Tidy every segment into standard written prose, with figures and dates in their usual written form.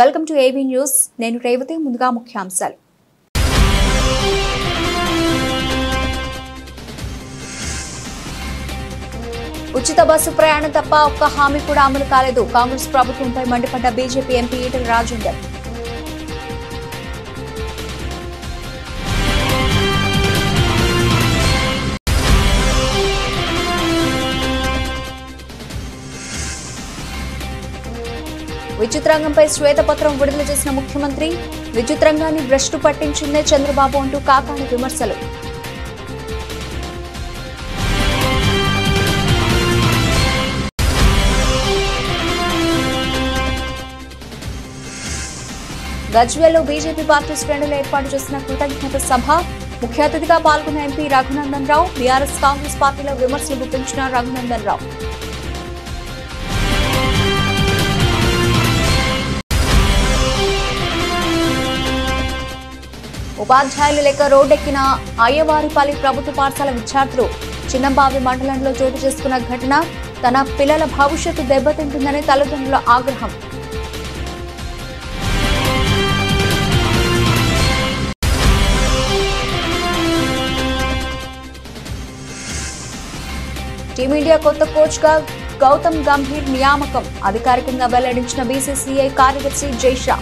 Welcome to AB news. నేను రేవతి. ముందుగా ముఖ్యాంశాలు. ఉచిత బస్సు ప్రయాణం తప్ప ఒక్క హామీ కూడా అమలు కాలేదు. కాంగ్రెస్ ప్రభుత్వంపై మండిపడ్డ బీజేపీ ఎంపీ ఈటెల రాజేందర్. విద్యుత్ రంగంపై శ్వేతపత్రం విడుదల చేసిన ముఖ్యమంత్రి, విద్యుత్ రంగాన్ని భ్రష్టు పట్టించిందే చంద్రబాబు అంటూ కాకాని విమర్శలు. గజ్వేల్లో బీజేపీ పార్టీ శ్రేణులు ఏర్పాటు చేసిన కృతజ్ఞత సభ. ముఖ్య అతిథిగా పాల్గొన్న ఎంపీ రఘునందన్ రావు. బీఆర్ఎస్ కాంగ్రెస్ పార్టీలో విమర్శలు గుప్పించిన రఘునందన్ రావు. ఉపాధ్యాయులు లేక రోడ్డెక్కిన అయ్యవారిపల్లి ప్రభుత్వ పాఠశాల విద్యార్థులు. చిన్నంబావి మండలంలో చోటు చేసుకున్న ఘటన. తన పిల్లల భవిష్యత్తు దెబ్బతింటుందని తల్లిదండ్రుల ఆగ్రహం. టీమిండియా కొత్త కోచ్ గా గౌతమ్ గంభీర్ నియామకం. అధికారికంగా వెల్లడించిన బీసీసీఐ కార్యదర్శి జైషా.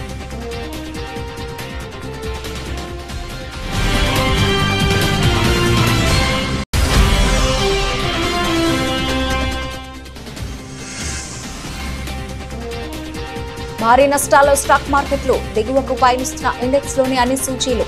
భారీ నష్టాల్లో స్టాక్ మార్కెట్లు. దిగువకు పయనిస్తున్న ఇండెక్స్ లోని అన్ని సూచీలు.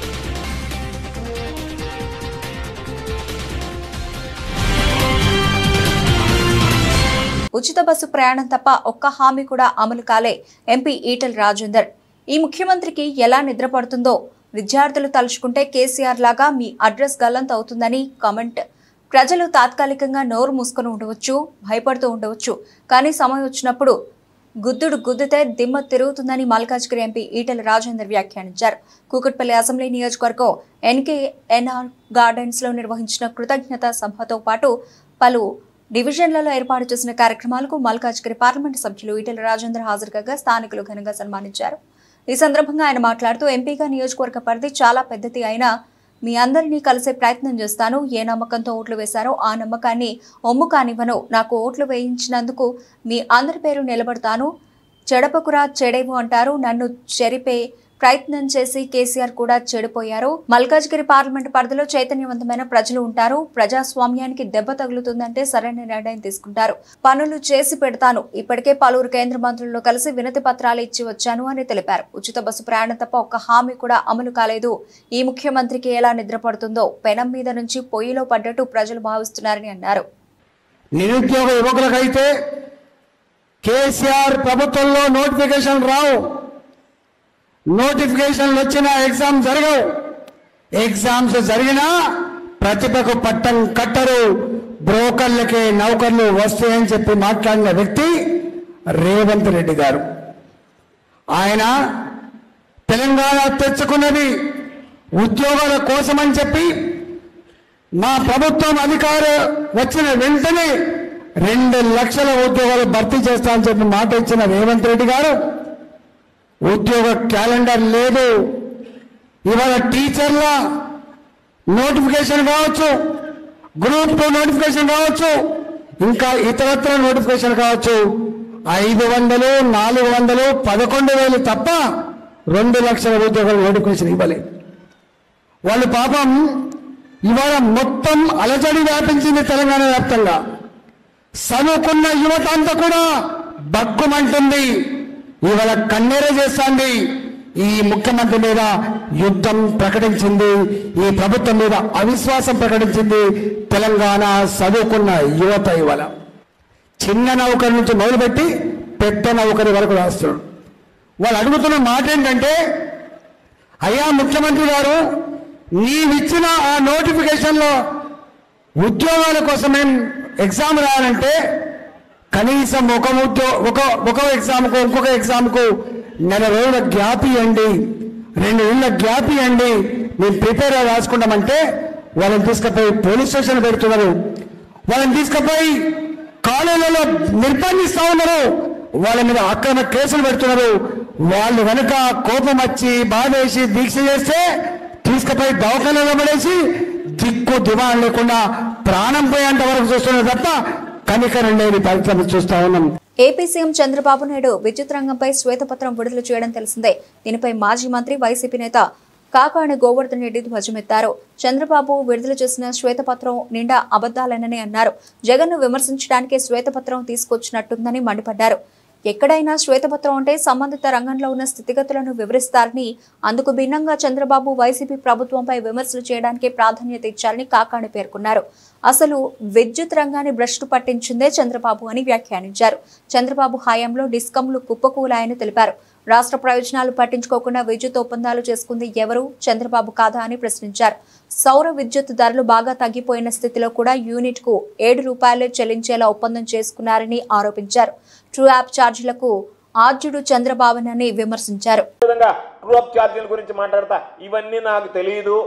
ఉచిత బస్సు ప్రయాణం తప్ప ఒక్క హామీ కూడా అమలు కాలే. ఎంపీ ఈటెల రాజేందర్. ఈ ముఖ్యమంత్రికి ఎలా నిద్రపడుతుందో విద్యార్థులు తలుచుకుంటే కేసీఆర్ లాగా మీ అడ్రస్ గల్లంత అవుతుందని కామెంట్. ప్రజలు తాత్కాలికంగా నోరు మూసుకొని ఉండవచ్చు, భయపడుతూ ఉండవచ్చు, కానీ సమయం వచ్చినప్పుడు గుద్దుడు గుద్దితే దిమ్మ తిరుగుతుందని మల్కాజ్గిరి ఎంపీ ఈటెల రాజేందర్ వ్యాఖ్యానించారు. కూకట్పల్లి అసెంబ్లీ నియోజకవర్గం ఎన్కేఎన్ఆర్ గార్డెన్స్ లో నిర్వహించిన కృతజ్ఞత సభతో పాటు పలు డివిజన్లలో ఏర్పాటు చేసిన కార్యక్రమాలకు మల్కాజ్గిరి పార్లమెంటు సభ్యులు ఈటెల రాజేందర్ హాజరు కాగా స్థానికులు ఘనంగా సన్మానించారు. ఈ సందర్భంగా ఆయన మాట్లాడుతూ, ఎంపీగా నియోజకవర్గ పరిధి చాలా పెద్దది అయినా మీ అందరినీ కలిసే ప్రయత్నం చేస్తాను. ఏ నమ్మకంతో ఓట్లు వేశారో ఆ నమ్మకాన్ని ఒమ్ము కానివ్వను. నాకు ఓట్లు వేయించినందుకు మీ అందరి పేరు నిలబడతాను. చెడపకురా చెడేవు అంటారు. నన్ను చెరిపే ప్రయత్నం చేసి కేసీఆర్ కూడా చెడిపోయారు. మల్కాజ్గిరి పార్లమెంటు పరిధిలో చైతన్యవంతమైన ప్రజలు ఉంటారు. ప్రజాస్వామ్యానికి దెబ్బ తగులుతుందంటే సరైన నిర్ణయం తీసుకుంటారు. పనులు చేసి పెడతాను. ఇప్పటికే పలువురు కేంద్ర మంత్రులతో కలిసి వినతి పత్రాలు ఇచ్చి వచ్చాను అని తెలిపారు. ఉచిత బస్సు ప్రయాణం తప్ప ఒక్క హామీ కూడా అమలు కాలేదు. ఈ ముఖ్యమంత్రికి ఎలా నిద్రపడుతుందో పెనం మీద నుంచి పొయ్యిలో పడ్డట్టు ప్రజలు భావిస్తున్నారని అన్నారు. నిరుద్యోగ యువకులకైతే కేసీఆర్ ప్రభుత్వంలో నోటిఫికేషన్ రావు. నోటిఫికేషన్లు వచ్చినా ఎగ్జామ్ జరగవు. ఎగ్జామ్స్ జరిగినా ప్రతిభకు పట్టం కట్టరు. బ్రోకర్లకే నౌకర్లు వస్తాయని చెప్పి మాట్లాడిన వ్యక్తి రేవంత్ రెడ్డి గారు. ఆయన తెలంగాణ తెచ్చుకున్నది ఉద్యోగాల కోసమని చెప్పి మా ప్రభుత్వం అధికారం వచ్చిన వెంటనే 2 లక్షల ఉద్యోగాలు భర్తీ చేస్తామని చెప్పి మాట ఇచ్చిన రేవంత్ రెడ్డి గారు ఉద్యోగ క్యాలెండర్ లేదు. ఇవాళ టీచర్ల నోటిఫికేషన్ కావచ్చు, గ్రూప్ 2 నోటిఫికేషన్ కావచ్చు, ఇంకా ఇతరత్ర నోటిఫికేషన్ కావచ్చు, 500, 400, 11,000 తప్ప 2 లక్షల ఉద్యోగాల నోటిఫికేషన్ ఇవ్వలేదు. వాళ్ళు పాపం ఇవాళ మొత్తం అలజడి వ్యాపించింది తెలంగాణ వ్యాప్తంగా. చదువుకున్న యువత అంతా కూడా బగ్గుమంటుంది. ఇవాళ కన్నెర చేస్తుంది. ఈ ముఖ్యమంత్రి మీద యుద్ధం ప్రకటించింది. ఈ ప్రభుత్వం మీద అవిశ్వాసం ప్రకటించింది తెలంగాణ చదువుకున్న యువత. ఇవాళ చిన్న నౌకరి నుంచి మొదలుపెట్టి పెద్ద నౌకరి వరకు రాస్తున్నాడు. వాళ్ళు అడుగుతున్న మాట ఏంటంటే, అయ్యా ముఖ్యమంత్రి గారు, నీవిచ్చిన ఆ నోటిఫికేషన్లో ఉద్యోగాల కోసం ఎగ్జామ్ రాయాలంటే కనీసం ఒక ఎగ్జామ్కు ఇంకొక ఎగ్జామ్కు 4 రోజుల గ్యాప్ ఇవ్వండి, 2 నెలల గ్యాప్ ఇవ్వండి, మేము ప్రిపేర్ అయ్యి రాసుకుంటామంటే వాళ్ళని తీసుకుపోయి పోలీస్ స్టేషన్ పెడుతున్నారు. వాళ్ళని తీసుకుపోయి కాలేజీలలో నిర్బంధిస్తా ఉన్నారు. వాళ్ళ మీద అక్రమ కేసులు పెడుతున్నారు. వాళ్ళు కనుక కోపం వచ్చి బాధేసి దీక్ష చేస్తే తీసుకుపోయి దవాఖానలో పడేసి దిక్కు దివాణం లేకుండా ప్రాణం పోయేంత వరకు చూస్తున్నారు తప్ప కనికరం లేని పరిస్థితులు చూస్తా ఉన్నాం. ఏపీ సీఎం చంద్రబాబు నాయుడు విద్యుత్ రంగంపై శ్వేతపత్రం విడుదల చేయడం తెలిసిందే. దీనిపై మాజీ మంత్రి వైసీపీ నేత కాకాణి గోవర్ధన్ రెడ్డి ధ్వజమెత్తారు. చంద్రబాబు విడుదల చేసిన శ్వేతపత్రం నిండా అబద్దాలేనని అన్నారు. జగన్ను విమర్శించడానికి శ్వేతపత్రం తీసుకొచ్చినట్టుందని మండిపడ్డారు. ఎక్కడైనా శ్వేతపత్రం అంటే సంబంధిత రంగంలో ఉన్న స్థితిగతులను వివరిస్తారని, అందుకు భిన్నంగా చంద్రబాబు వైసీపీ ప్రభుత్వంపై విమర్శలు చేయడానికి ప్రాధాన్యత ఇచ్చారని కాకాణి పేర్కొన్నారు. అసలు విద్యుత్ రంగాన్ని భ్రష్టు పట్టించిందే చంద్రబాబు అని వ్యాఖ్యానించారు. చంద్రబాబు హయాంలో డిస్కంలు కుప్పకూలాయని తెలిపారు. రాష్ట్ర ప్రయోజనాలు పట్టించుకోకుండా విద్యుత్ ఒప్పందాలు చేసుకుంది ఎవరు? చంద్రబాబు కాదా అని ప్రశ్నించారు. సౌర విద్యుత్ ధరలు బాగా తగ్గిపోయిన స్థితిలో కూడా యూనిట్ కు 7 రూపాయలే చెల్లించేలా ఒప్పందం చేసుకున్నారని ఆరోపించారు. ట్రూ యాప్ ఛార్జీలకు ఆద్యుడు చంద్రబాబునని విమర్శించారు. ట్రూ యాప్ ఛార్జీల గురించి మాట్లాడతా, ఇవన్నీ నాకు తెలియదు,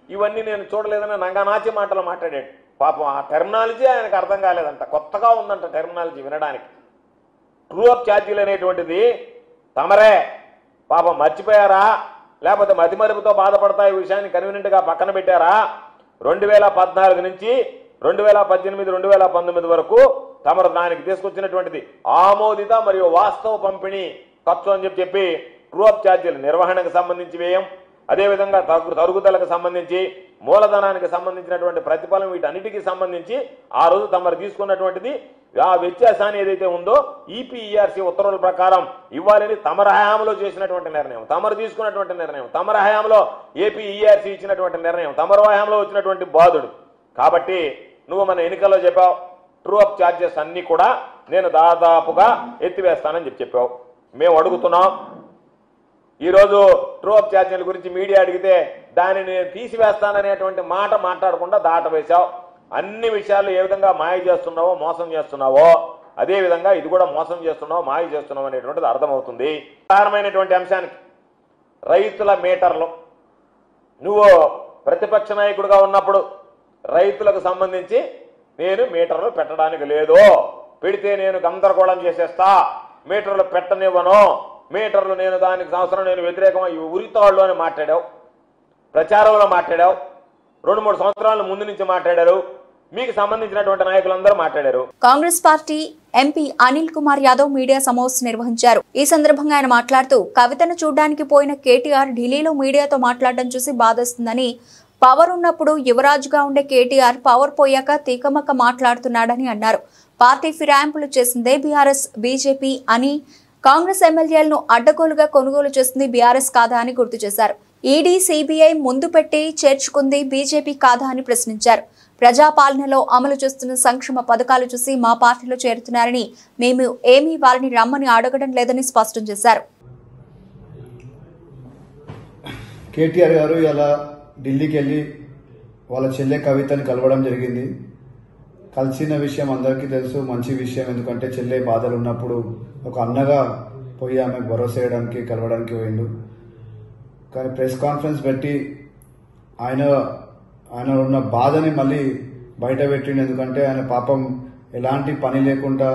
ఇవన్నీ నేను చూడలేదని నంగనాచి మాటలు మాట్లాడాడు. పాపం ఆ టెర్మినాలజీ ఆయనకు అర్థం కాలేదంట, కొత్తగా ఉందంట టెర్మినాలజీ వినడానికి. ట్రూ యాప్ ఛార్జీలు అనేటువంటిది తమరే పాపం మర్చిపోయారా, లేకపోతే మతిమరుపుతో బాధపడతా ఈ విషయాన్ని కన్వీనియంట్గా పక్కన పెట్టారా? 2014 నుంచి 2018, 2019 వరకు తమరు దానికి తీసుకొచ్చినటువంటిది ఆమోదిత మరియు వాస్తవ పంపిణీ ఖర్చు అని చెప్పి ట్రూ యాప్ ఛార్జీల నిర్వహణకు సంబంధించి వ్యయం, అదేవిధంగా తరుగుదలకు సంబంధించి, మూలధనానికి సంబంధించినటువంటి ప్రతిఫలం, వీటన్నిటికీ సంబంధించి ఆ రోజు తమరు తీసుకున్నటువంటిది ఆ వ్యత్యాసాన్ని ఏదైతే ఉందో ఈపీఈఆర్సీ ఉత్తర్వుల ప్రకారం ఇవ్వాలని తమర హయాంలో చేసినటువంటి నిర్ణయం, తమరు తీసుకున్నటువంటి నిర్ణయం, తమర హయాంలో ఏపీఈఆర్సీ ఇచ్చినటువంటి నిర్ణయం, తమర హయాంలో వచ్చినటువంటి బాధుడు. కాబట్టి నువ్వు మన ఎన్నికల్లో చెప్పావు ట్రూ యాప్ ఛార్జెస్ అన్నీ కూడా నేను దాదాపుగా ఎత్తివేస్తానని చెప్పావు. మేము అడుగుతున్నాం, ఈరోజు ట్రూ యాప్ ఛార్జీల గురించి మీడియా అడిగితే దానిని తీసివేస్తాననేటువంటి మాట మాట్లాడకుండా దాటవేశావు. అన్ని విషయాలు ఏ విధంగా మాయ చేస్తున్నావో, మోసం చేస్తున్నావో, అదేవిధంగా ఇది కూడా మోసం చేస్తున్నావు, మాయ చేస్తున్నావు అనేటువంటిది అర్థమవుతుంది. ప్రధానమైనటువంటి అంశానికి రైతుల మీటర్లు, నువ్వు ప్రతిపక్ష నాయకుడిగా ఉన్నప్పుడు రైతులకు సంబంధించి నేను మీటర్లు పెట్టడానికి లేదు, పెడితే నేను గందరగోళం చేసేస్తా, మీటర్లు పెట్టనివ్వను, మీటర్లు నేను దానికి అవసరం, నేను వ్యతిరేకం, ఉరితాళ్ళు అని మాట్లాడావు, ప్రచారంలో మాట్లాడావు, 2-3 సంవత్సరాల ముందు నుంచి మాట్లాడారు, మీకు సంబంధించినటువంటి నాయకులందరూ మాట్లాడారు. Congress party MP Anil Kumar Yadav media సమావేశం నిర్వహించారు. ఈ సందర్భంగా ఆయన మాట్లాడుతూ, కవితను చూడడానికి పోయిన కేటీఆర్ ఢిల్లీలో మీడియాతో మాట్లాడడం చూసి బాధేస్తుందని, పవర్ ఉన్నప్పుడు యువరాజుగా ఉండే కేటీఆర్ పవర్ పోయాక తీకమక్క మాట్లాడుతున్నాడని అన్నారు. పార్టీ ఫిరాయింపులు చేసిందే బీఆర్ఎస్, బీజేపీ అని, కాంగ్రెస్ ఎమ్మెల్యేలను అడ్డగోలుగా కొనుగోలు చేసింది బీఆర్ఎస్ కాదా అని గుర్తు చేశారు. ఈడీ, సిబిఐ ముందు పెట్టి చేర్చుకుంది బీజేపీ కాదా అని ప్రశ్నించారు. ప్రజాపాలనలో అమలు చేస్తున్న సంక్షేమ పథకాలు చూసి మా పార్టీలో చేరుతున్నారని, మేము ఏమీ వారిని రమ్మని అడగడం లేదని స్పష్టం చేశారు. కేటీఆర్ గారు ఇలా ఢిల్లీకి వెళ్ళి వాళ్ళ చెల్లె కవితని కలవడం జరిగింది. కలిసిన విషయం అందరికీ తెలుసు, మంచి విషయం. ఎందుకంటే చెల్లె బాధలు ఉన్నప్పుడు ఒక అన్నగా పోయి ఆమెకు భరోసా చేయడానికి కలవడానికి పోయిండు. కానీ ప్రెస్ కాన్ఫరెన్స్ పెట్టి ఆయన ఉన్న బాధని మళ్ళీ బయట పెట్టిండు. ఎందుకంటే ఆయన పాపం ఎలాంటి పని లేకుండా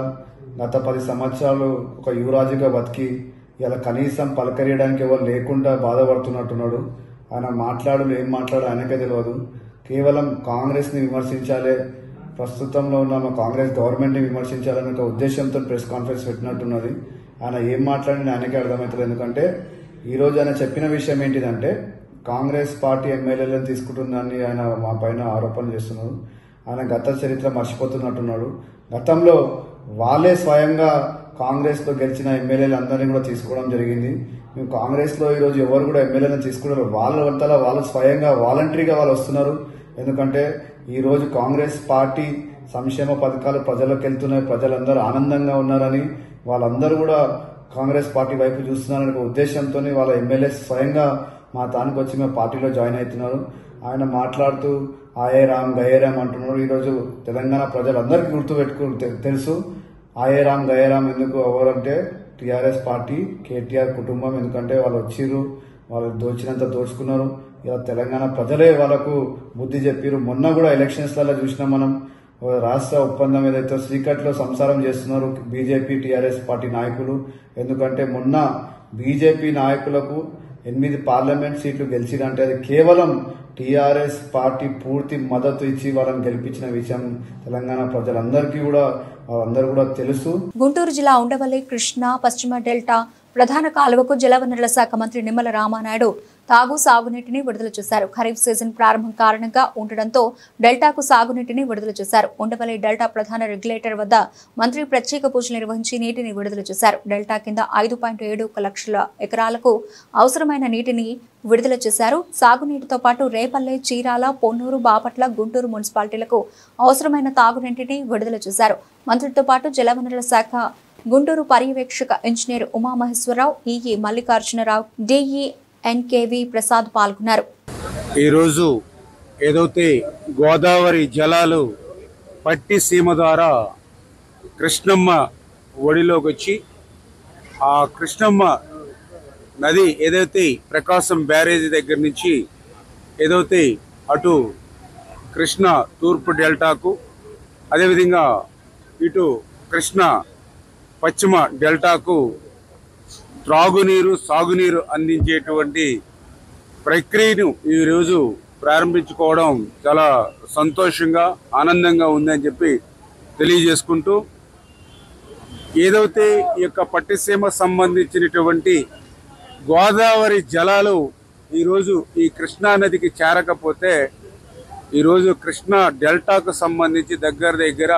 గత 10 సంవత్సరాలు ఒక యువరాజుగా బతికి ఇలా కనీసం పలకరియడానికి ఎవరు లేకుండా బాధపడుతున్నట్టున్నాడు. ఆయన ఏం మాట్లాడో ఆయనకే తెలియదు. కేవలం కాంగ్రెస్ ని విమర్శించాలి, ప్రస్తుతంలో ఉన్న మా కాంగ్రెస్ గవర్నమెంట్ ని విమర్శించాలనే ఒక ఉద్దేశంతో ప్రెస్ కాన్ఫరెన్స్ పెట్టినట్టున్నది. ఆయన ఏం మాట్లాడిన ఆయనకే అర్థమవుతుంది. ఎందుకంటే ఈ రోజు ఆయన చెప్పిన విషయం ఏంటిదంటే, కాంగ్రెస్ పార్టీ ఎమ్మెల్యేలను తీసుకుంటుందని ఆయన మా పైన ఆరోపణ చేస్తున్నారు. ఆయన గత చరిత్ర మర్చిపోతున్నట్టున్నాడు. గతంలో వాళ్ళే స్వయంగా కాంగ్రెస్ లో గెలిచిన ఎమ్మెల్యేలు అందరినీ కూడా తీసుకోవడం జరిగింది. మేము కాంగ్రెస్ లో ఈ రోజు ఎవరు కూడా ఎమ్మెల్యేలను తీసుకున్నారు, వాళ్ళు స్వయంగా వాలంటరీగా వాళ్ళు వస్తున్నారు. ఎందుకంటే ఈ రోజు కాంగ్రెస్ పార్టీ సంక్షేమ పథకాలు ప్రజలకు వెళ్తున్నాయి, ప్రజలందరూ ఆనందంగా ఉన్నారని, వాళ్ళందరూ కూడా కాంగ్రెస్ పార్టీ వైపు చూస్తున్నారనే ఉద్దేశంతో వాళ్ళ ఎమ్మెల్యే స్వయంగా మా తానికి వచ్చి మా పార్టీలో జాయిన్ అవుతున్నారు. ఆయన మాట్లాడుతూ ఆయే రామ్ గయే రామ్ అంటున్నారు. ఈరోజు తెలంగాణ ప్రజలందరికీ తెలుసు ఆయే రామ్ గయే రామ్ ఎందుకు ఎవరంటే టీఆర్ఎస్ పార్టీ, కేటీఆర్ కుటుంబం. ఎందుకంటే వాళ్ళు వచ్చిర్రు, వాళ్ళు దోచినంత దోచుకున్నారు. ఇలా తెలంగాణ ప్రజలే వాళ్ళకు బుద్ధి చెప్పారు. మొన్న కూడా ఎలక్షన్స్ లలో చూసినాం మనం, రాష్ట్ర ఒప్పందం ఏదైతే శ్రీకట్లో సంసారం చేస్తున్నారు బీజేపీ టీఆర్ఎస్ పార్టీ నాయకులు. ఎందుకంటే మొన్న బీజేపీ నాయకులకు 8 పార్లమెంట్ సీట్లు గెలిచినంటే అది కేవలం టీఆర్ఎస్ పార్టీ పూర్తి మద్దతు ఇచ్చి వాళ్ళని గెలిపించిన విషయం తెలంగాణ ప్రజలందరికీ కూడా అందరూ కూడా తెలుసు. గుంటూరు జిల్లా ఉండవల్లి కృష్ణా పశ్చిమ డెల్టా ప్రధాన కాలువకు జలవనరుల శాఖ మంత్రి నిమ్మల రామానాయుడు సాగునీటిని విడుదల చేశారు. ఖరీఫ్ సీజన్ ప్రారంభం కారణంగా ఉండడంతో డెల్టాకు సాగునీటిని విడుదల చేశారు. ఉండవల్లి డెల్టా ప్రధాన రెగ్యులేటర్ వద్ద మంత్రి ప్రత్యేక పూజలు నిర్వహించి నీటిని విడుదల చేశారు. డెల్టా కింద 5.71 లక్షల ఎకరాలకు అవసరమైన నీటిని విడుదల చేశారు. సాగునీటితో పాటు రేపల్లె, చీరాల, పొన్నూరు, బాపట్ల, గుంటూరు మున్సిపాలిటీలకు అవసరమైన తాగునీటిని విడుదల చేశారు. మంత్రితో పాటు జలవనరుల శాఖ గుంటూరు పర్యవేక్షక engineer Umamaheswararao, EE Mallikarjunarao, DE NKV Prasad పాల్గొన్నారు. ఈరోజు ఏదైతే గోదావరి జలాలు పట్టి సీమ ద్వారా కృష్ణమ్మ ఒడిలోకి వచ్చి ఆ కృష్ణమ్మ నది ఏదైతే ప్రకాశం బ్యారేజీ దగ్గర నుంచి ఏదైతే అటు కృష్ణ తూర్పు డెల్టాకు అదేవిధంగా ఇటు కృష్ణ పశ్చిమ డెల్టాకు త్రాగునీరు సాగునీరు అందించేటువంటి ప్రక్రియను ఈరోజు ప్రారంభించుకోవడం చాలా సంతోషంగా ఆనందంగా ఉందని చెప్పి తెలియజేసుకుంటూ ఏదైతే ఈ యొక్క పట్టిసీమ సంబంధించినటువంటి గోదావరి జలాలు ఈరోజు ఈ కృష్ణా నదికి చేరకపోతే ఈరోజు కృష్ణా డెల్టాకు సంబంధించి దగ్గర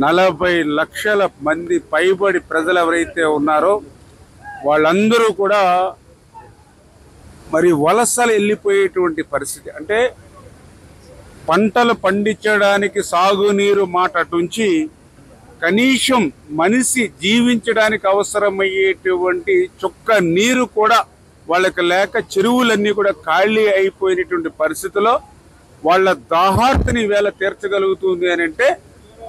40 లక్షల మంది పైబడి ప్రజలు ఎవరైతే ఉన్నారో వాళ్ళందరూ కూడా మరి వలసలు వెళ్ళిపోయేటువంటి పరిస్థితి. అంటే పంటలు పండించడానికి సాగునీరు మాట అటుంచి కనీసం మనిషి జీవించడానికి అవసరమయ్యేటువంటి చుక్క నీరు కూడా వాళ్ళకి లేక చెరువులన్నీ కూడా ఖాళీ అయిపోయినటువంటి పరిస్థితిలో వాళ్ళ దాహార్తిని వేళ తీర్చగలుగుతుంది అని అంటే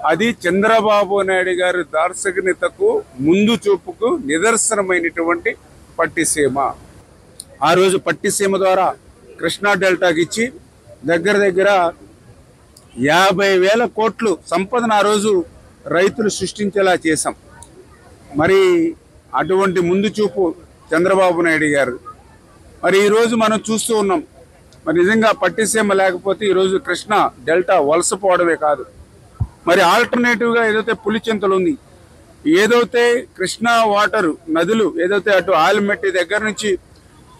అది చంద్రబాబు నాయుడు గారి దార్శనికతకు ముందు చూపుకు నిదర్శనమైనటువంటి పట్టిసీమ. ఆ రోజు పట్టిసీమ ద్వారా కృష్ణా డెల్టాకి ఇచ్చి దగ్గర 50,000 కోట్లు సంపదను ఆ రోజు రైతులు సృష్టించేలా చేశాం. మరి అటువంటి ముందు చూపు చంద్రబాబు నాయుడు గారు. మరి ఈరోజు మనం చూస్తూ ఉన్నాం. మరి నిజంగా పట్టిసీమ లేకపోతే ఈరోజు కృష్ణా డెల్టా వలసపోవడమే కాదు, మరి ఆల్టర్నేటివ్గా ఏదైతే పులిచింతలు ఉంది, ఏదైతే కృష్ణా వాటర్ నదులు ఏదైతే అటు ఆలిమెట్టి దగ్గర నుంచి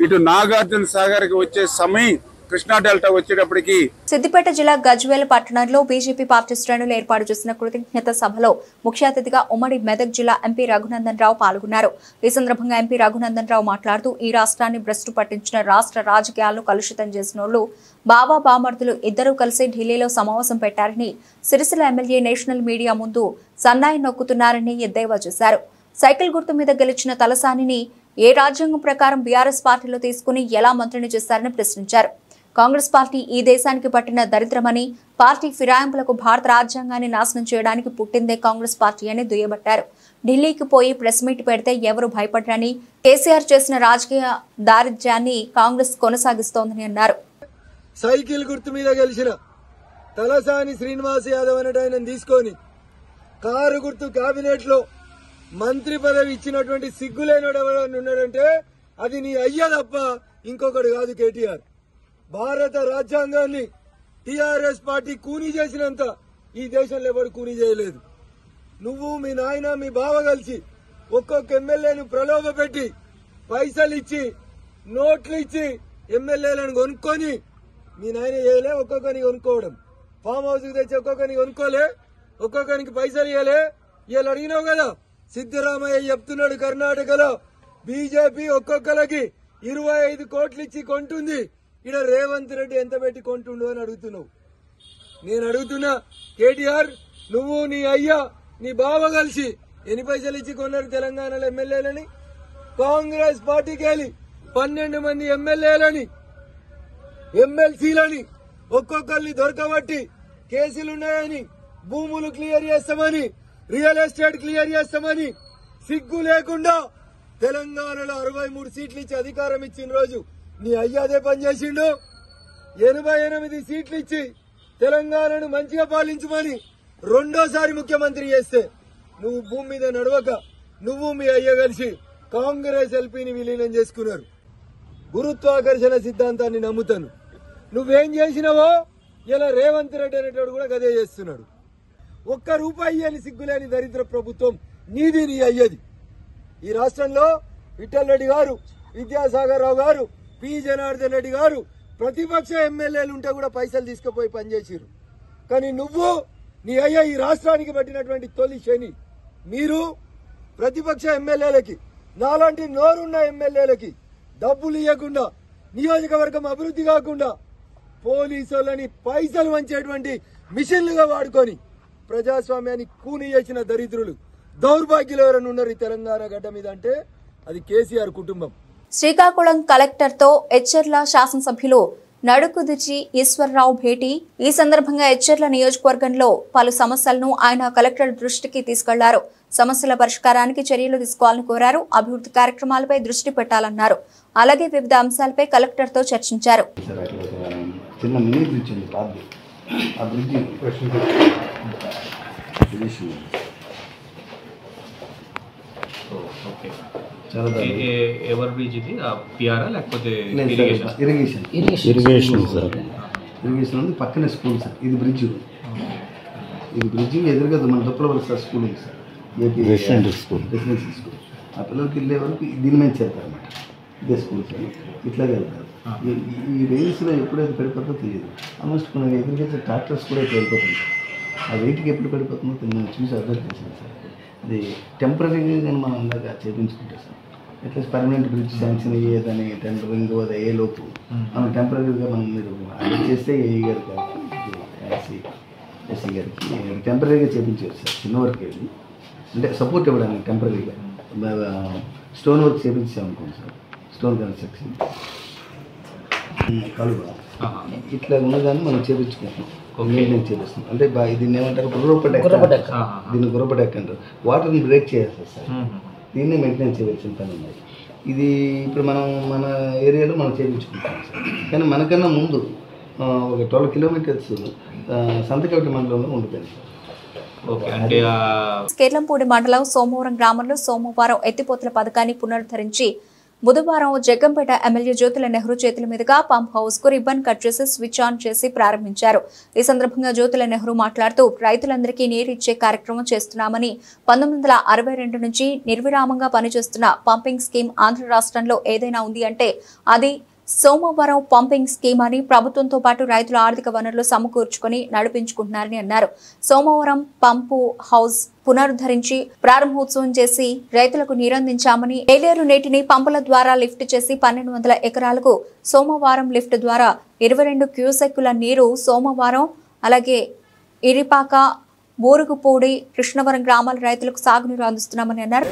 ఇటు నాగార్జున సాగర్కి వచ్చే సమయం కృష్ణా డెల్టా వచ్చేటప్పటికి సిద్దిపేట జిల్లా గజ్వేల్ పట్టణంలో బీజేపీ పార్టీ శ్రేణులు ఏర్పాటు చేసిన కృతజ్ఞత సభలో ముఖ్య అతిథిగా ఉమ్మడి మెదక్ జిల్లా ఎంపీ రఘునందన్ రావు పాల్గొన్నారు. ఈ సందర్భంగా ఎంపీ రఘునందన్ రావు మాట్లాడుతూ ఈ రాష్ట్రాన్ని భ్రష్టు పట్టించిన రాష్ట్ర రాజకీయాలను కలుషితం చేసినోళ్లు బాబా బామర్దులు ఇద్దరూ కలిసి ఢిల్లీలో సమావేశం పెట్టారని, సిరిసిల్ల ఎమ్మెల్యే నేషనల్ మీడియా ముందు సన్నాయి నొక్కుతున్నారని ఎద్దేవా చేశారు. సైకిల్ గుర్తు మీద గెలిచిన తలసానిని ఏ రాజ్యాంగం ప్రకారం బీఆర్ఎస్ పార్టీలో తీసుకుని ఎలా మంత్రిని చేశారని ప్రశ్నించారు. కాంగ్రెస్ పార్టీ ఈ దేశానికి పట్టిన దరిద్రమని, పార్టీ ఫిరాయింపులకు భారత రాజ్యాంగాన్ని నాశనం చేయడానికి పుట్టిందే కాంగ్రెస్ పార్టీ అని దుయ్యబట్టారు. ఢిల్లీకి పోయి ప్రెస్ మీట్ పెడితే ఎవరు భయపడరని, కేసీఆర్ చేసిన రాజకీయ దారిద్ర్యాన్ని కాంగ్రెస్ కొనసాగిస్తోందని అన్నారు. సైకిల్ గుర్తు మీద గెలిచిన తలసాని శ్రీనివాస్ యాదవ్ అనేట తీసుకొని కారు గుర్తు కేబినెట్ లో మంత్రి పదవి ఇచ్చినటువంటి సిగ్గులేనోడు ఎవరైనా ఉన్నాడంటే అది నీ అయ్య తప్ప ఇంకొకడు కాదు. కేటీఆర్ భారత రాజ్యాంగాన్ని టీఆర్ఎస్ పార్టీ కూనీ చేసినంత ఈ దేశంలో ఎవరు కూనీ చేయలేదు. నువ్వు మీ నాయన మీ బావ కలిసి ఒక్కొక్క ఎమ్మెల్యేను ప్రలోభ పెట్టి పైసలు ఇచ్చి నోట్లు ఇచ్చి ఎమ్మెల్యేలను కొనుక్కొని మీ నాయన చేయలే. ఒక్కొక్కరికి కొనుక్కోవడం, ఫామ్ హౌస్ కి తెచ్చి ఒక్కొక్కరికి కొనుక్కోలే, ఒక్కొక్కరికి పైసలు ఇవ్వలే. ఇవాళ అడిగినావు కదా, సిద్దరామయ్య చెప్తున్నాడు కర్ణాటకలో బీజేపీ ఒక్కొక్కరికి 25 కోట్లు ఇచ్చి కొంటుంది. ఇక్కడ రేవంత్ రెడ్డి ఎంత పెట్టి కొంటుండు అని అడుగుతున్నావు. నేను అడుగుతున్నా, కేటీఆర్ నువ్వు నీ అయ్యా నీ బావ కలిసి ఎన్ని పైసలు ఇచ్చి కొన్నారు తెలంగాణలో ఎమ్మెల్యేలని? కాంగ్రెస్ పార్టీకి వెళ్ళి 12 మంది ఎమ్మెల్యేలని ఎమ్మెల్సీలని ఒక్కొక్కరిని దొరకబట్టి కేసులున్నాయని, భూములు క్లియర్ చేస్తామని, రియల్ ఎస్టేట్ క్లియర్ చేస్తామని సిగ్గు లేకుండా తెలంగాణలో 63 సీట్లు ఇచ్చి అధికారం ఇచ్చిన రోజు నీ అయ్యాదే పనిచేసిండు. 88 సీట్లు ఇచ్చి తెలంగాణను మంచిగా పాలించమని రెండోసారి ముఖ్యమంత్రి చేస్తే నువ్వు భూమి మీద నడవక నువ్వు మీ అయ్య కలిసి కాంగ్రెస్ ఎల్పీని విలీనం చేసుకున్నారు. గురుత్వాకర్షణ సిద్ధాంతాన్ని నమ్ముతాను. నువ్వేం చేసినావో ఇలా రేవంత్ రెడ్డి అనేటోడు కూడా గదే చేస్తున్నాడు. ₹1 అని సిగ్గులేని దరిద్ర ప్రభుత్వం నీది, నీ అయ్యేది. ఈ రాష్ట్రంలో విఠల్ రెడ్డి గారు, విద్యాసాగర్ రావు గారు, పి జనార్దన్ రెడ్డి గారు ప్రతిపక్ష ఎమ్మెల్యేలు ఉంటే కూడా పైసలు తీసుకుపోయి పనిచేసిరు. కానీ నువ్వు, నీ అయ్యా ఈ రాష్ట్రానికి పట్టినటువంటి తొలి శని. మీరు ప్రతిపక్ష ఎమ్మెల్యేలకి, నాలాంటి నోరున్న ఎమ్మెల్యేలకి డబ్బులు ఇవ్వకుండా, నియోజకవర్గం అభివృద్ధి కాకుండా పోలీసులని పైసలు వంచేటువంటి మిషన్లుగా వాడుకొని ప్రజాస్వామ్యాన్ని కూని చేసిన దరిద్రులు, దౌర్భాగ్యులు ఎవరైనా ఉన్నారు ఈ తెలంగాణ గడ్డ మీద అంటే అది కేసీఆర్ కుటుంబం. శ్రీకాకుళం కలెక్టర్తో ఎచ్చెర్ల శాసనసభ్యులు నడుకుదిర్చి ఈశ్వరరావు భేటీ. ఈ సందర్భంగా ఎచ్చెర్ల నియోజకవర్గంలో పలు సమస్యలను ఆయన కలెక్టర్ దృష్టికి తీసుకెళ్లారు. సమస్యల పరిష్కారానికి చర్యలు తీసుకోవాలని కోరారు. అభివృద్ధి కార్యక్రమాలపై దృష్టి పెట్టాలన్నారు. అలాగే వివిధ అంశాలపై కలెక్టర్తో చర్చించారు. ఎవర్ బ్రిడ్జ్ ఇది పిఆర్ లేకపోతే ఇరిగేషన్ ఉంది, పక్కనే స్కూల్ సార్. ఇది బ్రిడ్జ్ ఎదురుగా మన దుప్పలవలస స్కూల్ ఉంది సార్, ఏపీ రెసిడెన్షియల్ స్కూల్. ఆ పిల్లలకి వెళ్ళే వరకు దీని మీద చేస్తారన్నమాట. ఇదే స్కూల్ సార్, ఇట్లాగే వెళ్తారు. ఈ రేంజ్లో ఎప్పుడైతే పడిపోతుందో తెలియదు. ఆల్మోస్ట్ కొన్ని ఎదురుగా ట్రాక్టర్స్ కూడా ఇప్పుడు వెళ్ళిపోతుంది. ఆ వెయిట్కి ఎప్పుడు పడిపోతుందో నేను చూసి అబ్జర్వ్ చేశాను సార్. అది టెంపరీగా కానీ మనం అందాక చేయించుకుంటే sir, at least permanent bridge sanction అయ్యేదని టెంపరింగ్ అది అయ్యే లోపు మనం టెంపరీగా మనం మీరు అది చేస్తే ఏఈ గారికి ఎస్సీ గారికి టెంపరీగా చేయించవచ్చు సార్. చిన్న వర్క్ వెళ్ళి అంటే సపోర్ట్ ఇవ్వడానికి టెంపరీగా స్టోన్ వర్క్ చేయించామనుకోండి సార్. స్టోన్ కన్స్ట్రక్షన్ కలువ ఇట్లా ఉన్నదాన్ని మనం చేయించుకుంటున్నాం, మెయింటైన్ చేపిస్తున్నాం. అంటే దీన్ని ఏమంటారు, దీన్ని గుర్రపడెక్క అంటారు. వాటర్ని బ్రేక్ చేయాలి సార్, దీన్ని మెయింటైన్ చేయవలసిన పని ఉంది. ఇది ఇప్పుడు మనం మన ఏరియాలో మనం చేయించుకుంటాం సార్. కానీ మనకన్నా ముందు ఒక 12 కిలోమీటర్స్ సంతకవటి మండలంలో ఉండిపోయింది సార్. కేర్లంపూడి మండలం సోమవరం గ్రామంలో సోమవారం ఎత్తిపోతల పథకాన్ని పునరుద్ధరించి బుధవారం జగ్గంపేట ఎమ్మెల్యే జ్యోతుల నెహ్రూ చేతుల మీదుగా పంప్ హౌస్ కు రిబ్బన్ కట్ చేసి స్విచ్ ఆన్ చేసి ప్రారంభించారు. ఈ సందర్భంగా జ్యోతుల నెహ్రూ మాట్లాడుతూ రైతులందరికీ నీరు ఇచ్చే కార్యక్రమం చేస్తున్నామని, 1962 నుంచి నిర్విరామంగా పనిచేస్తున్న పంపింగ్ స్కీమ్ ఆంధ్ర రాష్ట్రంలో ఏదైనా ఉంది అంటే అది సోమవారం పంపింగ్ స్కీమ్ అని, ప్రభుత్వంతో పాటు రైతుల ఆర్థిక వనరులు సమకూర్చుకుని నడిపించుకుంటున్నారని అన్నారు. సోమవారం పంపు హౌస్ పునరుద్ధరించి ప్రారంభోత్సవం చేసి రైతులకు నీరందించామని, ఏలేరు నీటిని పంపుల ద్వారా లిఫ్ట్ చేసి 1200 ఎకరాలకు సోమవారం లిఫ్ట్ ద్వారా 22 క్యూసెక్కుల నీరు సోమవారం, అలాగే ఇరిపాక, బూరుగుపూడి, కృష్ణవరం గ్రామాల రైతులకు సాగునీరు అందిస్తున్నామని అన్నారు.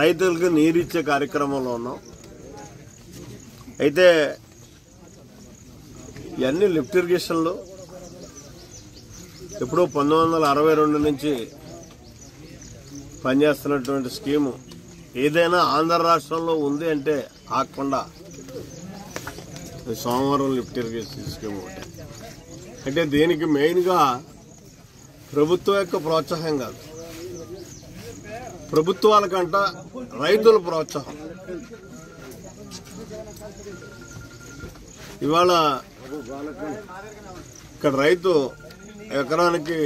రైతులకు నీరిచ్చే కార్యక్రమంలో ఉన్నాం. అయితే ఇవన్నీ లిఫ్ట్ ఇరిగేషన్లు ఎప్పుడో 1962 నుంచి పనిచేస్తున్నటువంటి స్కీము ఏదైనా ఆంధ్ర రాష్ట్రంలో ఉంది అంటే ఆగకుండా సోమవారం లిఫ్ట్ ఇరిగేషన్ స్కీమ్ ఒకటి. అంటే దీనికి మెయిన్గా ప్రభుత్వం యొక్క ప్రోత్సాహం కాదు, ప్రభుత్వాలకంట రైతుల ప్రోత్సాహం. ఇవాళ ఇక్కడ రైతు ఎకరానికి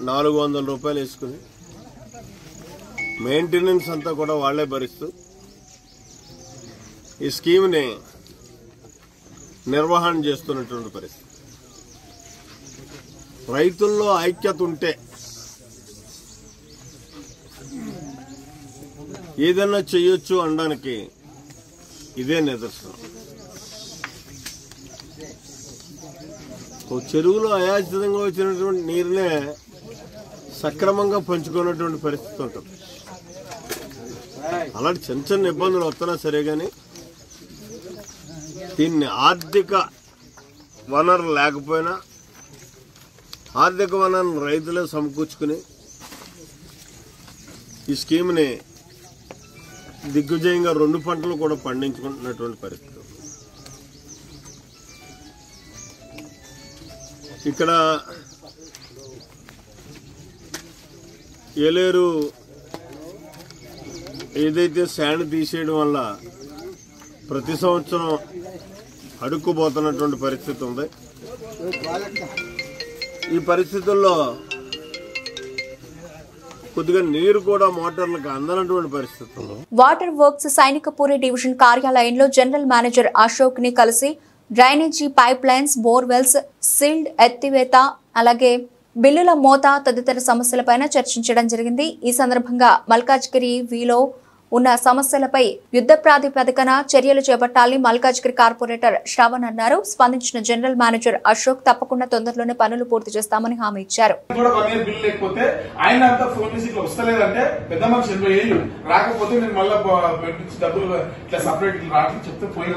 400 రూపాయలు వేసుకుని మెయింటెనెన్స్ అంతా కూడా వాళ్లే భరిస్తూ ఈ స్కీమ్ని నిర్వహణ చేస్తున్నటువంటి పరిస్థితి. రైతుల్లో ఐక్యత ఉంటే ఏదైనా చేయొచ్చు అనడానికి ఇదే నిదర్శనం. చెరువులో అయాచితంగా వచ్చినటువంటి నీరునే సక్రమంగా పంచుకున్నటువంటి పరిస్థితి ఉంటుంది. అలాంటి చిన్న చిన్న ఇబ్బందులు వస్తున్నా సరే కానీ దీన్ని ఆర్థిక వనరు లేకపోయినా ఆర్థిక వనరును రైతులే సమకూర్చుకుని ఈ స్కీమ్ని దిగ్విజయంగా 2 పంటలు కూడా పండించుకుంటున్నటువంటి పరిస్థితి. ఇక్కడ ఏలేరు ఏదైతే శాండ్ తీసేయడం వల్ల ప్రతి సంవత్సరం అడుక్కుపోతున్నటువంటి పరిస్థితి ఉంది. ఈ పరిస్థితుల్లో కొద్దిగా నీరు కూడా మోటార్లకు అందనటువంటి పరిస్థితుల్లో వాటర్ వర్క్స్ సైనికపూరి డివిజన్ కార్యాలయంలో జనరల్ మేనేజర్ అశోక్ ని కలిసి drainage pipe lines, borewells, sealed ఎత్తివేత, అలాగే బిల్లుల మోత తదితర సమస్యలపైన చర్చించడం జరిగింది. ఈ సందర్భంగా మల్కాజ్గిరి వీలో ఉన్న సమస్యలపై యుద్ధ ప్రాతిపదికన చర్యలు చేపట్టాలని మల్కాజ్గిరి కార్పొరేటర్ శ్రవణ్ అన్నారు. స్పందించిన జనరల్ మేనేజర్ అశోక్ తప్పకుండా తొందరలోనే పనులు పూర్తి చేస్తామని హామీ ఇచ్చారు. లేకపోతే ఆయన అంతా ఫోన్ చేసి ఇట్లా వస్తలేదంటే పెద్ద మనిషి 80 ఏళ్ళు రాకపోతే నేను మళ్ళీ డబ్బులు ఇట్లా సపరేట్ రావట్లేదు చెప్తే పోయి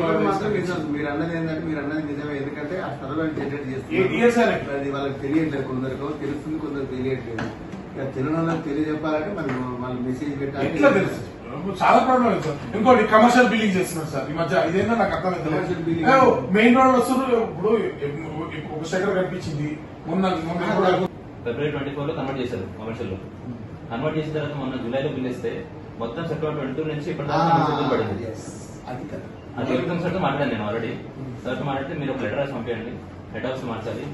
మీరు అన్నది ఏంటంటే మీరు అన్నది నిజమే. ఎందుకంటే ఆ సర్వే జనరేట్ చేస్తే అది వాళ్ళకి తెలియట్లేదు, కొందరికి తెలుస్తుంది, కొందరు తెలియట్లేదు. ఇక తెలియని తెలియజెప్పాలంటే మనం మెసేజ్ పెట్టాలి. చాలా ప్రాబ్లం సార్. ఇంకోటి కమర్షియల్ బిల్డింగ్ చేస్తున్నారు సార్ ఈ మధ్య. ఇదేంటో నాకు అర్థమైంది. మెయిన్ రోడ్ వస్తున్నారు. ఇప్పుడు ఒక స్ట్రక్చర్ కనిపించింది మొన్న February 24 లో కన్వర్ట్ చేశారు కమర్షియల్ లో. కన్వర్ట్ చేసిన తర్వాత మొన్న జూలైలో బిల్ ఇస్తే మొత్తం సెప్టెంబర్ 22 నుంచి ఇప్పటిదాకా పడింది. అది ఎలక్ట్రికల్ సార్ తో మాట్లాడాను నేను ఆల్రెడీ. సార్ తో మాట్లాడితే మీరు ఒక లెటర్ రాసి పంపించండి, హెడ్ హౌస్ మార్చాలి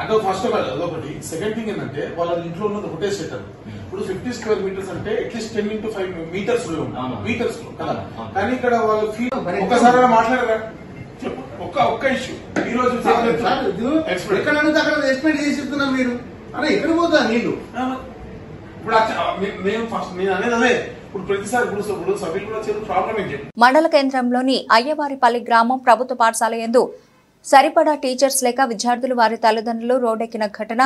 అంటే ఫస్ట్ ఆఫ్ ఆల్ అదొకటి. సెకండ్ థింగ్ ఏంటంటే వాళ్ళ ఇంట్లో ఉన్నది ఒకటే సెటర్. ఇప్పుడు 50 స్క్వేర్ మీటర్స్ అంటే అట్లీస్ట్ 10 into 5 మీటర్స్ మీటర్స్ లో కదా. కానీ ఇక్కడ వాళ్ళు ఒక్కసారి మాట్లాడరా ఒక్క ఇష్యూ ఈ రోజు ఎక్కడ ఎక్స్పెక్ట్ చేసి చెప్తున్నారు మీరు. అరే ఎక్కడ పోతా నీళ్లు ఇప్పుడు నేను అనేది అదే. ఇప్పుడు ప్రతిసారి ఇప్పుడు సభ్యులు కూడా వచ్చే ప్రాబ్లం ఏంటి. మండల కేంద్రంలోని అయ్యవారిపల్లి గ్రామం ప్రభుత్వ పాఠశాల యందు సరిపడా టీచర్స్ లేక విద్యార్థులు వారి తల్లిదండ్రులు రోడ్డెక్కిన ఘటన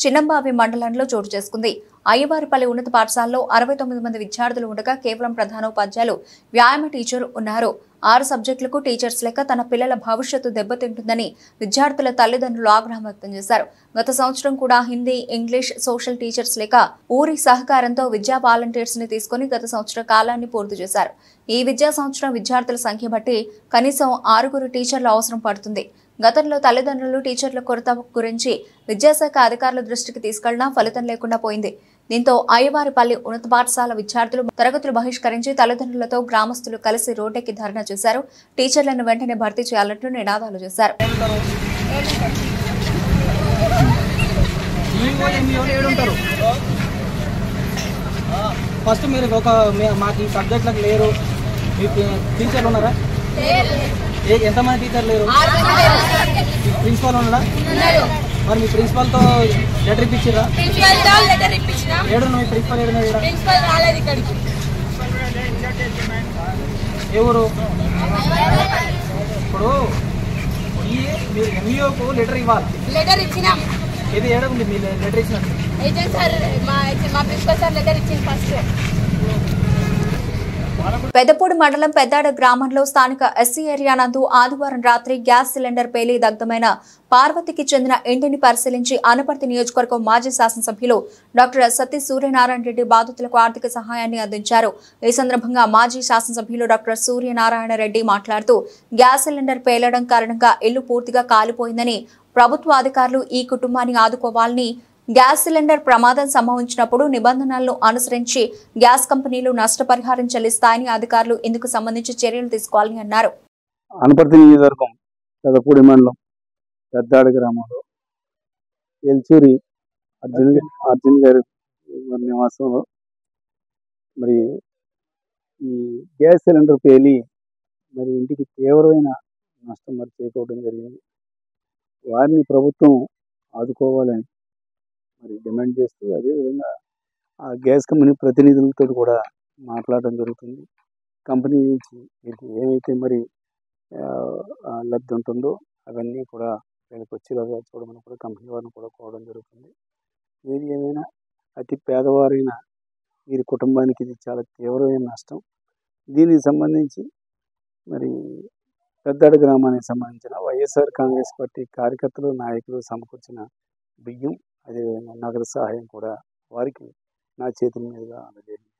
చిన్నంబావి మండలంలో చోటు చేసుకుంది. అయ్యవారిపల్లి ఉన్నత పాఠశాలలో 69 మంది విద్యార్థులు ఉండగా కేవలం ప్రధానోపాధ్యాయులు, వ్యాయామ టీచర్ ఉన్నారు. 6 సబ్జెక్టులకు టీచర్స్ లేక తన పిల్లల భవిష్యత్తు దెబ్బతింటుందని విద్యార్థుల తల్లిదండ్రులు ఆగ్రహం వ్యక్తం చేశారు. గత సంవత్సరం కూడా హిందీ, ఇంగ్లీష్, సోషల్ టీచర్స్ లేక ఊరి సహకారంతో విద్యా వాలంటీర్స్ ని తీసుకుని గత సంవత్సర కాలాన్ని పూర్తి చేశారు. ఈ విద్యా సంవత్సరం విద్యార్థుల సంఖ్య బట్టి కనీసం 6 టీచర్లు అవసరం పడుతుంది. గతంలో తల్లిదండ్రులు టీచర్ల కొరత గురించి విద్యాశాఖ అధికారుల దృష్టికి తీసుకెళ్లినా ఫలితం లేకుండా పోయింది. దీంతో అయ్యవారిపల్లి ఉన్నత పాఠశాల విద్యార్థులు తరగతులు బహిష్కరించి తల్లిదండ్రులతో గ్రామస్తులు కలిసి రోడ్డెక్కి ధర్నా చేశారు. టీచర్లను వెంటనే భర్తీ చేయాలంటూ నినాదాలు చేశారు. ఫస్ట్ మీరు మాకు ఈ సబ్జెక్టులకు లేరు, మీకు టీచర్లు ఉన్నారా? ఎంతమంది టీచర్లు లేరు? ప్రిన్సిపల్ ఉన్నాడా? మరి మీ ప్రిన్సిపల్ తో లెటర్ ఇప్పించారా? ఏడు మీ ప్రిన్సిపల్ ఎవరు? ఇప్పుడు మీరు ఎంఈఓకు లెటర్ ఇవ్వాలి. లెటర్ ఇచ్చినాం. ఇది ఏడు మీ లెటర్ ఇచ్చినట్టు మా ప్రిన్సిపల్ సార్ లెటర్ ఇచ్చింది ఫస్ట్. పెద్దపూడి మండలం పెద్దాడ గ్రామంలో స్థానిక ఎస్సీ ఏరియా నందు ఆదివారం రాత్రి గ్యాస్ సిలిండర్ పేలి దగ్ధమైన పార్వతికి చెందిన ఇంటిని పరిశీలించి అనపర్తి నియోజకవర్గం మాజీ శాసనసభ్యులు డాక్టర్ సత్తి సూర్యనారాయణ రెడ్డి బాధితులకు ఆర్థిక సహాయాన్ని అందించారు. ఈ సందర్భంగా మాజీ శాసనసభ్యులు డాక్టర్ సూర్యనారాయణ రెడ్డి మాట్లాడుతూ గ్యాస్ సిలిండర్ పేలడం కారణంగా ఇల్లు పూర్తిగా కాలిపోయిందని, ప్రభుత్వ అధికారులు ఈ కుటుంబాన్ని ఆదుకోవాలని, గ్యాస్ సిలిండర్ ప్రమాదం సంభవించినప్పుడు నిబంధనలను అనుసరించి గ్యాస్ కంపెనీలు నష్టపరిహారం చెల్లిస్తాయని, అధికారులు ఇందుకు సంబంధించి చర్యలు తీసుకోవాలని అన్నారు. అనపర్తి నియోజకవర్గం పెదపూడి మండలం పెద్దాడ గ్రామంలో ఎల్చూరి అర్జున్ గారి నివాసంలో మరి ఈ గ్యాస్ సిలిండర్ పేలి మరి ఇంటికి తీవ్రమైన నష్టం మరి చేకూరడం జరిగింది. వారిని ప్రభుత్వం ఆదుకోవాలని మరి డిమాండ్ చేస్తూ, అదేవిధంగా ఆ గ్యాస్ కంపెనీ ప్రతినిధులతో కూడా మాట్లాడడం జరుగుతుంది. కంపెనీ నుంచి మీకు ఏమైతే మరి లబ్ధి ఉంటుందో అవన్నీ కూడా వీళ్ళకి వచ్చేలాగా చూడమని కూడా కంపెనీ వారిని కూడా కోరడం జరుగుతుంది. ఏది ఏమైనా అతి పేదవారైన వీరి కుటుంబానికి ఇది చాలా తీవ్రమైన నష్టం. దీనికి సంబంధించి మరి పెద్దాడ గ్రామానికి సంబంధించిన వైఎస్ఆర్ కాంగ్రెస్ పార్టీ కార్యకర్తలు, నాయకులు సమకూర్చిన బియ్యం, అదేవిధంగా నగదు సహాయం కూడా వారికి నా చేతుల మీదుగా అందజేయండి.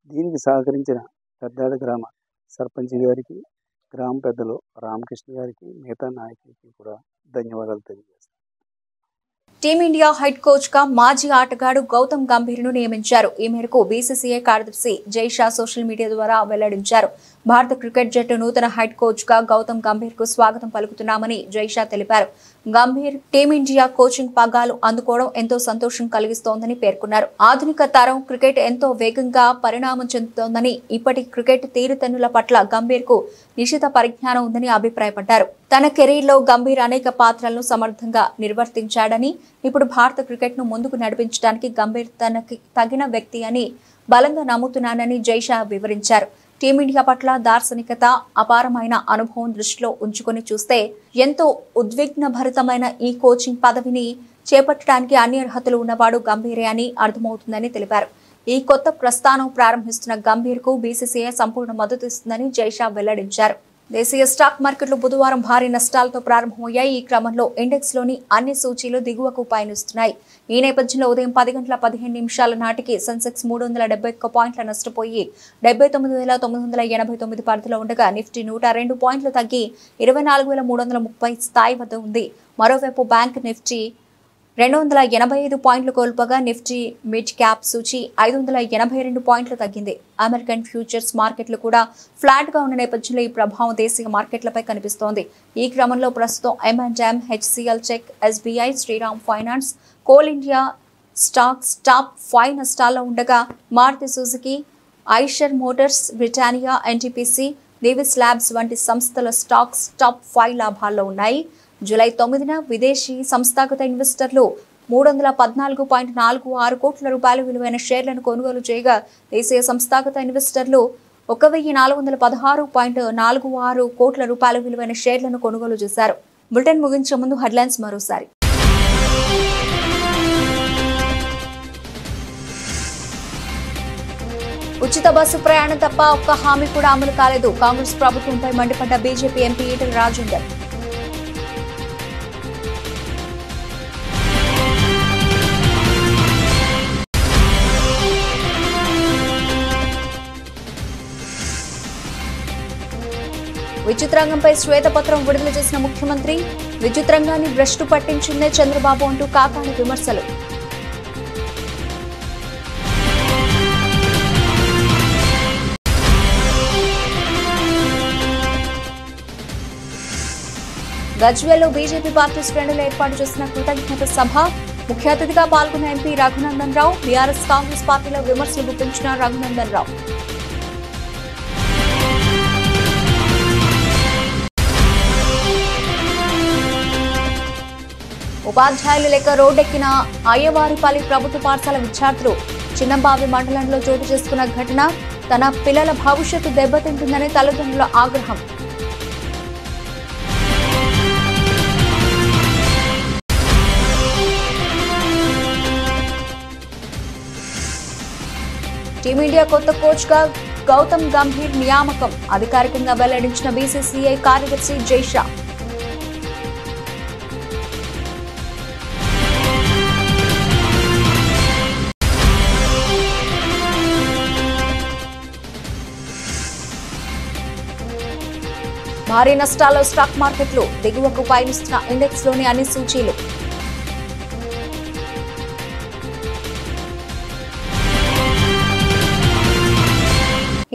దీనికి సహకరించిన పెద్దాడ గ్రామ సర్పంచ్ గారికి, గ్రామ పెద్దలు రామకృష్ణ గారికి, మిగతా నాయకులకి కూడా ధన్యవాదాలు తెలియజేస్తాను. టీమిండియా హెడ్ కోచ్ గా మాజీ ఆటగాడు గౌతమ్ గంభీర్ ను నియమించారు. ఈ మేరకు బీసీసీఐ కార్యదర్శి జైషా సోషల్ మీడియా ద్వారా వెల్లడించారు. భారత క్రికెట్ జట్టు నూతన హెడ్ కోచ్ గా గౌతమ్ గంభీర్ కు స్వాగతం పలుకుతున్నామని జైషా తెలిపారు. గంభీర్ టీమిండియా కోచింగ్ పగ్గాలు అందుకోవడం ఎంతో సంతోషం కలిగిస్తోందని పేర్కొన్నారు. ఆధునిక తరం క్రికెట్ ఎంతో వేగంగా పరిణామం చెందుతోందని, ఇప్పటి క్రికెట్ తీరుతెన్నుల పట్ల గంభీర్ కు నిశిత పరిజ్ఞానం ఉందని అభిప్రాయపడ్డారు. తన కెరీర్ లో గంభీర్ అనేక పాత్రలను సమర్థంగా నిర్వర్తించాడని, ఇప్పుడు భారత క్రికెట్ ను ముందుకు నడిపించడానికి గంభీర్ తనకి తగిన వ్యక్తి అని బలంగా నమ్ముతున్నానని జైషా వివరించారు. టీమిండియా పట్ల దార్శనికత, అపారమైన అనుభవం దృష్టిలో ఉంచుకొని చూస్తే ఎంతో ఉద్విగ్నభరితమైన ఈ కోచింగ్ పదవిని చేపట్టడానికి అన్ని అర్హతలు ఉన్నవాడు గంభీరే అని అర్థమవుతుందని తెలిపారు. ఈ కొత్త ప్రస్థానం ప్రారంభిస్తున్న గంభీర్ కు బీసీసీఐ సంపూర్ణ మద్దతు ఇస్తుందని జైషా వెల్లడించారు. దేశీయ స్టాక్ మార్కెట్లు బుధవారం భారీ నష్టాలతో ప్రారంభమయ్యాయి. ఈ క్రమంలో ఇండెక్స్ లోని అన్ని సూచీలు దిగువకు పయనిస్తున్నాయి. ఈ నేపథ్యంలో ఉదయం 10:15 నాటికి సెన్సెక్స్ 371 పాయింట్ల నష్టపోయి 79,989 పరిధిలో ఉండగా, నిఫ్టీ 102 పాయింట్లు తగ్గి 24,330 స్థాయి వద్ద ఉంది. మరోవైపు బ్యాంక్ నిఫ్టీ 285 పాయింట్లు కోల్పోగా, నిఫ్టీ మిడ్ క్యాప్ సూచి 582 పాయింట్లు తగ్గింది. అమెరికన్ ఫ్యూచర్స్ మార్కెట్లు కూడా ఫ్లాట్ గా ఉన్న నేపథ్యంలో ఈ ప్రభావం దేశీయ మార్కెట్లపై కనిపిస్తోంది. ఈ క్రమంలో ప్రస్తుతం M&M, HCL Tech, SBI, Shriram Finance, Coal India stocks top 5 నష్టాల్లో ఉండగా, Maruti Suzuki, Eicher Motors, Britannia, NTPC, Divi's Labs వంటి సంస్థల స్టాక్స్ టాప్ 5 లాభాల్లో ఉన్నాయి. జూలై 9న విదేశీ సంస్థాగత ఇన్వెస్టర్లు 314.46 కోట్ల రూపాయల విలువైన షేర్లను కొనుగోలు చేయగా, దేశీయ సంస్థాగత ఇన్వెస్టర్లు 1,416.46 కోట్ల రూపాయల విలువైన షేర్లను కొనుగోలు చేశారు. బులెటిన్ ముగించే ముందు హెడ్లైన్స్ మరోసారి. ఉచిత బస్సు ప్రయాణం తప్ప ఒక్క హామీ కూడా అమలు కాలేదు. కాంగ్రెస్ ప్రభుత్వంపై మండిపడ్డ బీజేపీ ఎంపీ ఈటెల రాజేందర్. విద్యుత్ రంగంపై శ్వేతపత్రం విడుదల చేసిన ముఖ్యమంత్రి, విద్యుత్ రంగాన్ని భ్రష్టు పట్టించిందే చంద్రబాబు అంటూ కాకాని విమర్శలు. గజ్వేల్లో బీజేపీ పార్టీ శ్రేణులు ఏర్పాటు చేసిన కృతజ్ఞత సభ, ముఖ్య అతిథిగా పాల్గొన్న ఎంపీ రఘునందన్ రావు. బీఆర్ఎస్ కాంగ్రెస్ పార్టీలో విమర్శలు గుప్పించిన రఘునందన్ రావు. ఉపాధ్యాయులు లేక రోడ్డెక్కిన అయ్యవారిపల్లి ప్రభుత్వ పాఠశాల విద్యార్థులు. చిన్నంబావి మండలంలో చోటు చేసుకున్న ఘటన, తన పిల్లల భవిష్యత్తు దెబ్బతింటుందని తల్లిదండ్రుల ఆగ్రహం. టీమిండియా కొత్త కోచ్ గా గౌతమ్ గంభీర్ నియామకం, అధికారికంగా వెల్లడించిన బీసీసీఐ కార్యదర్శి జైషా. భారీ నష్టాల్లో స్టాక్ మార్కెట్లు, దిగువకు పయనిస్తున్న ఇండెక్స్ లోని అన్ని సూచీలు.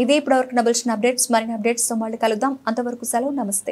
ఇది ఇప్పటివరకు నబిల్చిన అప్డేట్స్. మరిన్ని అప్డేట్స్ తో మళ్ళీ కలుద్దాం. అంతవరకు సెలవు, నమస్తే.